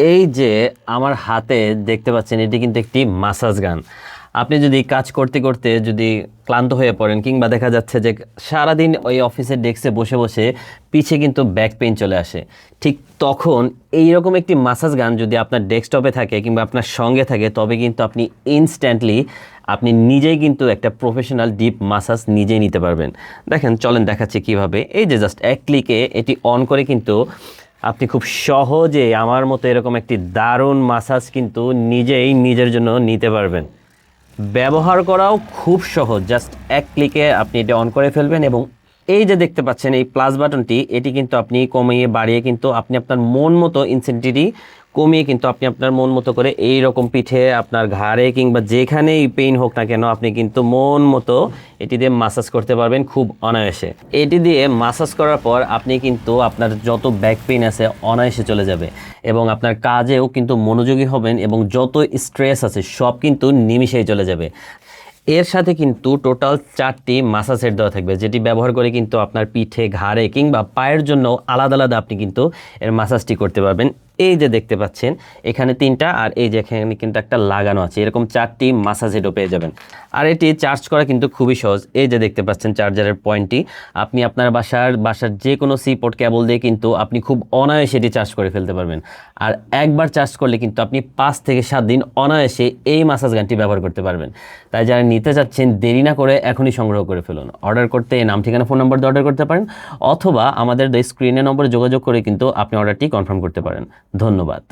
এই যে আমার হাতে দেখতে পাচ্ছেন এটি কিন্তু একটি মাসাজ গান। আপনি যদি কাজ করতে করতে যদি ক্লান্ত হয়ে পড়েন কিংবা দেখা যাচ্ছে যে সারাদিন ওই অফিসের ডেস্কে বসে বসে পিছে কিন্তু ব্যাক পেইন চলে আসে, ঠিক তখন এইরকম একটি মাসাজ গান যদি আপনার ডেস্কটপে থাকে কিংবা আপনার সঙ্গে থাকে তবে কিন্তু আপনি ইনস্ট্যান্টলি আপনি নিজেই কিন্তু একটা প্রফেশনাল ডিপ মাসাজ নিজেই নিতে পারবেন। দেখেন, চলেন দেখাচ্ছি কিভাবে। এই যে জাস্ট এক ক্লিকে এটি অন করে কিন্তু আপনি খুব সহজে আমার মতো এরকম একটি দারুণ মাসাজ কিন্তু নিজেই নিজের জন্য নিতে পারবেন। ব্যবহার করাও খুব সহজ, জাস্ট এক ক্লিকে আপনি এটা অন করে ফেলবেন এবং এই যে দেখতে পাচ্ছেন এই প্লাস বাটনটি, এটি কিন্তু আপনি কমিয়ে বাড়িয়ে কিন্তু আপনি আপনার মন মতো ইনসেন্টিটি কমিয়ে কিন্তু আপনি আপনার মন মতো করে এই রকম পিঠে আপনার ঘাড়ে কিংবা যেখানেই পেইন হোক না কেন আপনি কিন্তু মন মতো এটি দিয়ে মাসাজ করতে পারবেন খুব অনায়াসে। এটি দিয়ে মাসাজ করার পর আপনি কিন্তু আপনার যত ব্যাক পেইন আছে অনায়াসে চলে যাবে এবং আপনার কাজেও কিন্তু মনোযোগী হবেন এবং যত স্ট্রেস আছে সব কিন্তু নিমিষেই চলে যাবে। এর সাথে কিন্তু টোটাল 4টি মাসাজ সেট দেওয়া থাকবে, যেটি ব্যবহার করে কিন্তু আপনার পিঠে ঘাড়ে কিংবা পায়ের জন্য আলাদা আলাদা আপনি কিন্তু এর মাসাজটি করতে পারবেন। এই যে দেখতে পাচ্ছেন এখানে 3টা আর এই যে এখানে কিন্তু একটা লাগানো আছে, এরকম 4টি মাসাজ সেটও পেয়ে যাবেন। আর এটি চার্জ করা কিন্তু খুবই সহজ। এই যে দেখতে পাচ্ছেন চার্জারের পয়েন্টটি, আপনি আপনার বাসার যে কোনো সি পোর্ট কেবল দিয়ে কিন্তু আপনি খুব অনায়াসে এটি চার্জ করে ফেলতে পারবেন। আর একবার চার্জ করলে কিন্তু আপনি 5 থেকে 7 দিন অনায়াসে এই মাসাজ গানটি ব্যবহার করতে পারবেন। তাই যারা নিতে চাচ্ছেন দেরি না করে এখনই সংগ্রহ করে ফেলুন। অর্ডার করতে নাম, ঠিকানা, ফোন নম্বর দিয়ে অর্ডার করতে পারেন অথবা আমাদের স্ক্রিনের নম্বরে যোগাযোগ করে কিন্তু আপনি অর্ডারটি কনফার্ম করতে পারেন। ধন্যবাদ।